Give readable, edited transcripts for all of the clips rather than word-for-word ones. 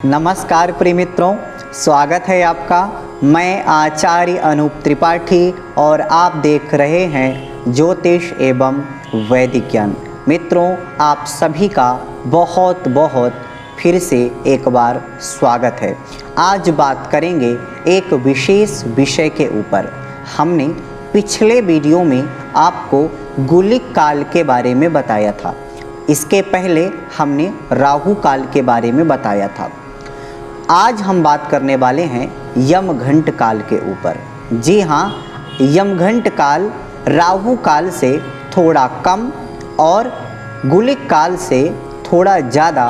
नमस्कार प्रिय मित्रों, स्वागत है आपका। मैं आचार्य अनूप त्रिपाठी और आप देख रहे हैं ज्योतिष एवं वैदिक ज्ञान। मित्रों, आप सभी का बहुत बहुत फिर से एक बार स्वागत है। आज बात करेंगे एक विशेष विषय के ऊपर। हमने पिछले वीडियो में आपको गुलिक काल के बारे में बताया था। इसके पहले हमने राहु काल के बारे में बताया था। आज हम बात करने वाले हैं यमघंट काल के ऊपर। जी हाँ, यमघंट काल राहु काल से थोड़ा कम और गुलिक काल से थोड़ा ज़्यादा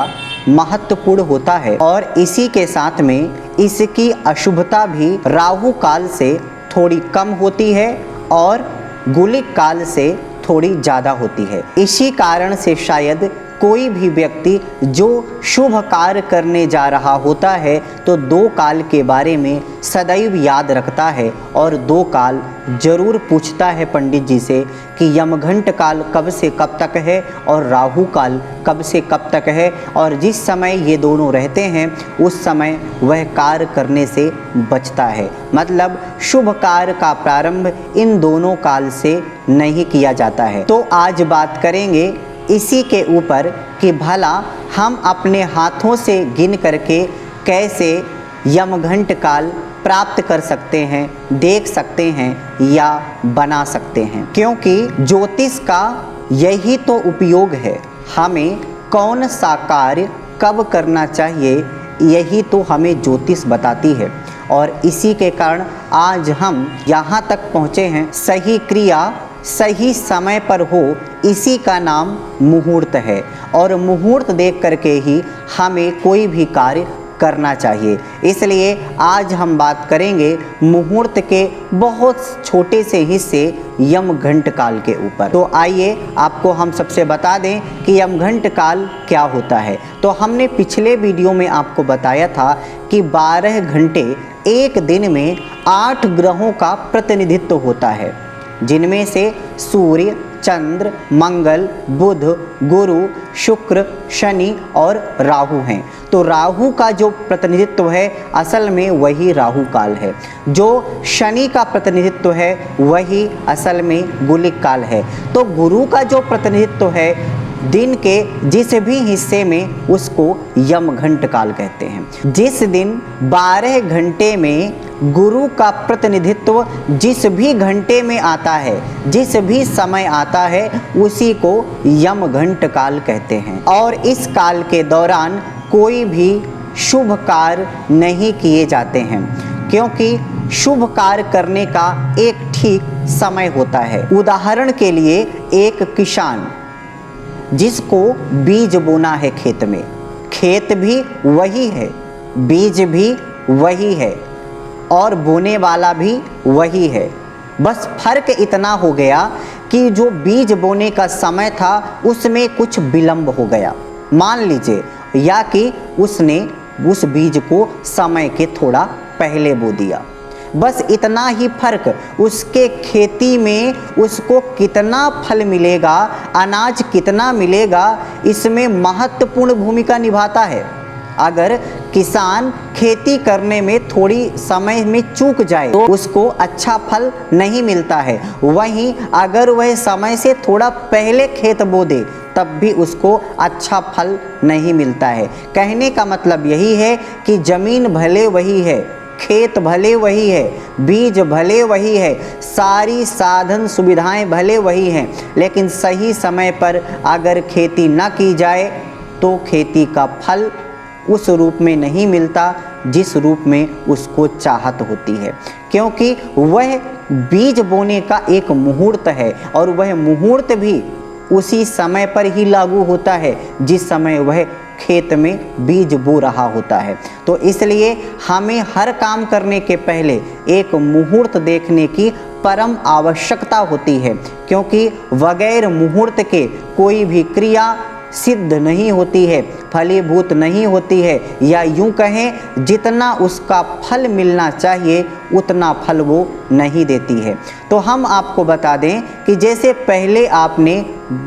महत्वपूर्ण होता है और इसी के साथ में इसकी अशुभता भी राहु काल से थोड़ी कम होती है और गुलिक काल से थोड़ी ज़्यादा होती है। इसी कारण से शायद कोई भी व्यक्ति जो शुभ कार्य करने जा रहा होता है तो दो काल के बारे में सदैव याद रखता है और दो काल जरूर पूछता है पंडित जी से कि यमघंट काल कब से कब तक है और राहु काल कब से कब तक है, और जिस समय ये दोनों रहते हैं उस समय वह कार्य करने से बचता है। मतलब शुभ कार्य का प्रारंभ इन दोनों काल से नहीं किया जाता है। तो आज बात करेंगे इसी के ऊपर कि भला हम अपने हाथों से गिन करके कैसे यमघंट काल प्राप्त कर सकते हैं, देख सकते हैं या बना सकते हैं। क्योंकि ज्योतिष का यही तो उपयोग है। हमें कौन सा कार्य कब करना चाहिए यही तो हमें ज्योतिष बताती है। और इसी के कारण आज हम यहाँ तक पहुँचे हैं। सही क्रिया सही समय पर हो, इसी का नाम मुहूर्त है और मुहूर्त देख करके ही हमें कोई भी कार्य करना चाहिए। इसलिए आज हम बात करेंगे मुहूर्त के बहुत छोटे से हिस्से यमघंट काल के ऊपर। तो आइए आपको हम सबसे बता दें कि यमघंट काल क्या होता है। तो हमने पिछले वीडियो में आपको बताया था कि 12 घंटे एक दिन में 8 ग्रहों का प्रतिनिधित्व होता है, जिनमें से सूर्य, चंद्र, मंगल, बुध, गुरु, शुक्र, शनि और राहु हैं। तो राहु का जो प्रतिनिधित्व है असल में वही राहु काल है। जो शनि का प्रतिनिधित्व है वही असल में गुलिक काल है। तो गुरु का जो प्रतिनिधित्व है दिन के जिस भी हिस्से में उसको यमघंट काल कहते हैं। जिस दिन 12 घंटे में गुरु का प्रतिनिधित्व जिस भी घंटे में आता है, जिस भी समय आता है, उसी को यमघंट काल कहते हैं। और इस काल के दौरान कोई भी शुभ कार्य नहीं किए जाते हैं, क्योंकि शुभ कार्य करने का एक ठीक समय होता है। उदाहरण के लिए एक किसान जिसको बीज बोना है खेत में, खेत भी वही है, बीज भी वही है और बोने वाला भी वही है। बस फर्क इतना हो गया कि जो बीज बोने का समय था उसमें कुछ विलंब हो गया, मान लीजिए, या कि उसने उस बीज को समय के थोड़ा पहले बो दिया। बस इतना ही फर्क। उसके खेती में उसको कितना फल मिलेगा, अनाज कितना मिलेगा, इसमें महत्वपूर्ण भूमिका निभाता है। अगर किसान खेती करने में थोड़ी समय में चूक जाए तो उसको अच्छा फल नहीं मिलता है। वहीं अगर वह समय से थोड़ा पहले खेत बो दे तब भी उसको अच्छा फल नहीं मिलता है। कहने का मतलब यही है कि ज़मीन भले वही है, खेत भले वही है, बीज भले वही है, सारी साधन सुविधाएं भले वही हैं, लेकिन सही समय पर अगर खेती न की जाए तो खेती का फल उस रूप में नहीं मिलता जिस रूप में उसको चाहत होती है। क्योंकि वह बीज बोने का एक मुहूर्त है और वह मुहूर्त भी उसी समय पर ही लागू होता है जिस समय वह खेत में बीज बो रहा होता है। तो इसलिए हमें हर काम करने के पहले एक मुहूर्त देखने की परम आवश्यकता होती है, क्योंकि बगैर मुहूर्त के कोई भी क्रिया सिद्ध नहीं होती है, फलीभूत नहीं होती है, या यूं कहें जितना उसका फल मिलना चाहिए उतना फल वो नहीं देती है। तो हम आपको बता दें कि जैसे पहले आपने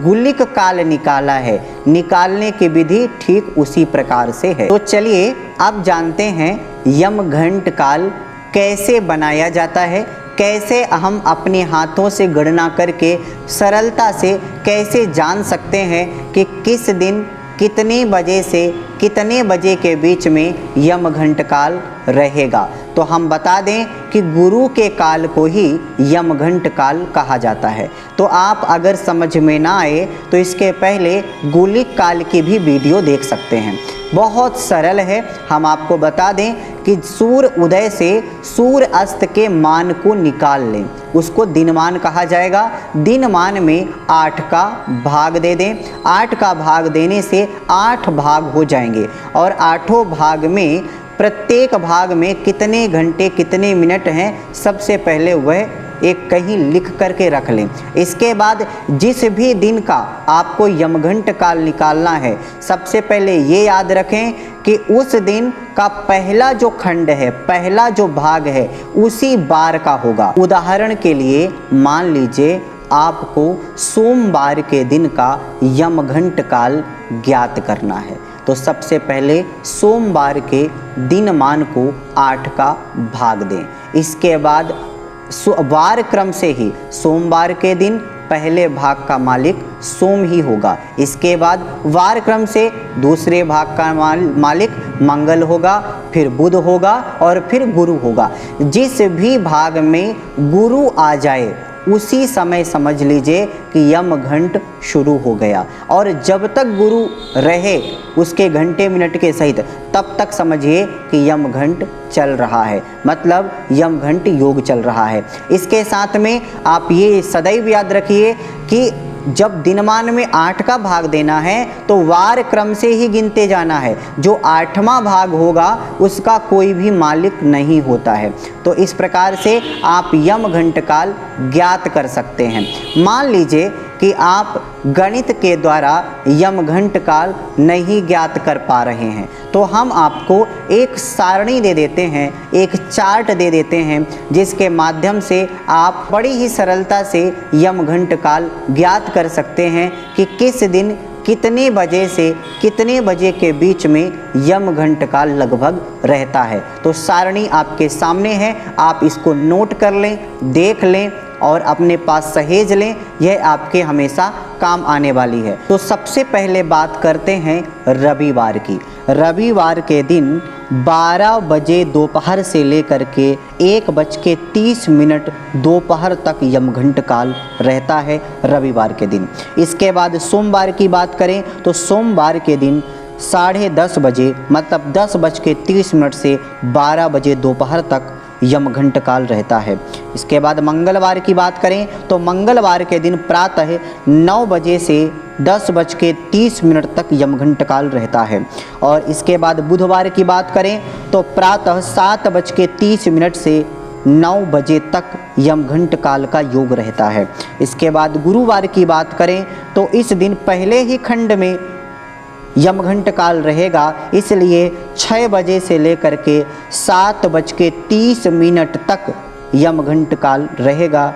गुलिक काल निकाला है, निकालने की विधि ठीक उसी प्रकार से है। तो चलिए अब जानते हैं यमघंट काल कैसे बनाया जाता है, कैसे हम अपने हाथों से गणना करके सरलता से कैसे जान सकते हैं कि किस दिन कितने बजे से कितने बजे के बीच में यमघंट काल रहेगा। तो हम बता दें कि गुरु के काल को ही यमघंट काल कहा जाता है। तो आप अगर समझ में ना आए तो इसके पहले गुलिक काल की भी वीडियो देख सकते हैं, बहुत सरल है। हम आपको बता दें कि सूर्य उदय से सूर्य अस्त के मान को निकाल लें, उसको दिनमान कहा जाएगा। दिनमान में 8 का भाग दे दें, 8 का भाग देने से 8 भाग हो जाएंगे और 8 भाग में प्रत्येक भाग में कितने घंटे कितने मिनट हैं, सबसे पहले वह एक कहीं लिख करके रख लें। इसके बाद जिस भी दिन का आपको यमघंट काल निकालना है, सबसे पहले ये याद रखें कि उस दिन का पहला जो खंड है, पहला जो भाग है, उसी बार का होगा। उदाहरण के लिए मान लीजिए आपको सोमवार के दिन का यमघंट काल ज्ञात करना है, तो सबसे पहले सोमवार के दिनमान को 8 का भाग दें। इसके बाद वार क्रम से ही सोमवार के दिन पहले भाग का मालिक सोम ही होगा। इसके बाद वार क्रम से दूसरे भाग का मालिक मंगल होगा, फिर बुध होगा और फिर गुरु होगा। जिस भी भाग में गुरु आ जाए उसी समय समझ लीजिए कि यमघंट शुरू हो गया, और जब तक गुरु रहे उसके घंटे मिनट के सहित तब तक समझिए कि यमघंट चल रहा है, मतलब यमघंट योग चल रहा है। इसके साथ में आप ये सदैव याद रखिए कि जब दिनमान में 8 का भाग देना है तो वार क्रम से ही गिनते जाना है। जो 8वां भाग होगा उसका कोई भी मालिक नहीं होता है। तो इस प्रकार से आप यमघंट काल ज्ञात कर सकते हैं। मान लीजिए कि आप गणित के द्वारा यमघंट काल नहीं ज्ञात कर पा रहे हैं, तो हम आपको एक सारणी दे देते हैं, एक चार्ट दे देते हैं, जिसके माध्यम से आप बड़ी ही सरलता से यमघंट काल ज्ञात कर सकते हैं कि किस दिन कितने बजे से कितने बजे के बीच में यमघंट काल लगभग रहता है। तो सारणी आपके सामने है, आप इसको नोट कर लें, देख लें और अपने पास सहेज लें, यह आपके हमेशा काम आने वाली है। तो सबसे पहले बात करते हैं रविवार की। रविवार के दिन 12 बजे दोपहर से लेकर के 1:30 दोपहर तक यमघंट काल रहता है रविवार के दिन। इसके बाद सोमवार की बात करें तो सोमवार के दिन 10:30 बजे, मतलब 10:30 से 12 बजे दोपहर तक यमघंट काल रहता है। इसके बाद मंगलवार की बात करें तो मंगलवार के दिन प्रातः 9 बजे से 10:30 तक यमघंट काल रहता है। और इसके बाद बुधवार की बात करें तो प्रातः 7:30 से 9 बजे तक यमघंट काल का योग रहता है। इसके बाद गुरुवार की बात करें तो इस दिन पहले ही खंड में यमघंट काल रहेगा, इसलिए 6 बजे से लेकर के 7:30 तक यमघंट काल रहेगा।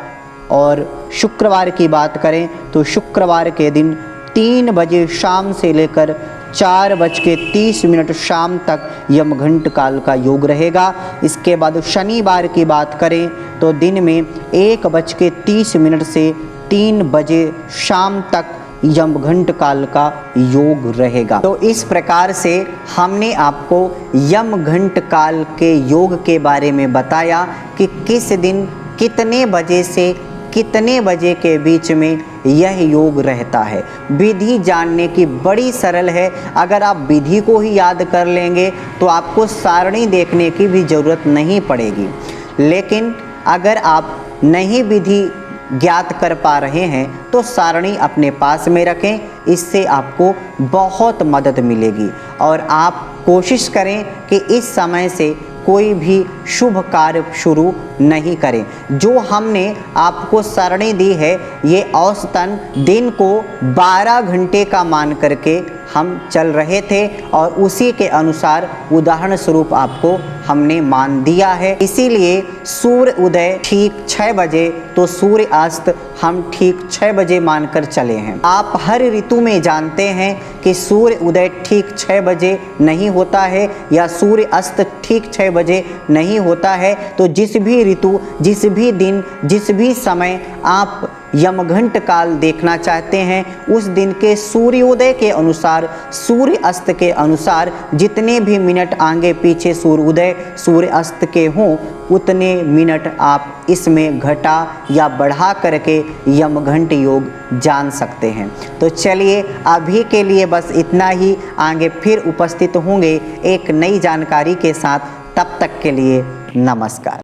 और शुक्रवार की बात करें तो शुक्रवार के दिन 3 बजे शाम से लेकर 4:30 शाम तक यमघंट काल का योग रहेगा। इसके बाद शनिवार की बात करें तो दिन में 1:30 से 3 बजे शाम तक यमघंट काल का योग रहेगा। तो इस प्रकार से हमने आपको यमघंट काल के योग के बारे में बताया कि किस दिन कितने बजे से कितने बजे के बीच में यह योग रहता है। विधि जानने की बड़ी सरल है, अगर आप विधि को ही याद कर लेंगे तो आपको सारणी देखने की भी ज़रूरत नहीं पड़ेगी। लेकिन अगर आप नहीं विधि ज्ञात कर पा रहे हैं तो सारणी अपने पास में रखें, इससे आपको बहुत मदद मिलेगी। और आप कोशिश करें कि इस समय से कोई भी शुभ कार्य शुरू नहीं करें। जो हमने आपको सारणी दी है ये औसतन दिन को 12 घंटे का मान करके हम चल रहे थे और उसी के अनुसार उदाहरण स्वरूप आपको हमने मान दिया है। इसीलिए सूर्य उदय ठीक 6 बजे तो सूर्य अस्त हम ठीक 6 बजे मानकर चले हैं। आप हर ऋतु में जानते हैं कि सूर्य उदय ठीक 6 बजे नहीं होता है या सूर्य अस्त ठीक 6 बजे नहीं होता है। तो जिस भी ऋतु, जिस भी दिन, जिस भी समय आप यमघंट काल देखना चाहते हैं, उस दिन के सूर्योदय के अनुसार, सूर्य अस्त के अनुसार जितने भी मिनट आगे पीछे सूर्य उदय सूर्य अस्त के हों, उतने मिनट आप इसमें घटा या बढ़ा करके यमघंट योग जान सकते हैं। तो चलिए अभी के लिए बस इतना ही। आगे फिर उपस्थित होंगे एक नई जानकारी के साथ। तब तक के लिए नमस्कार।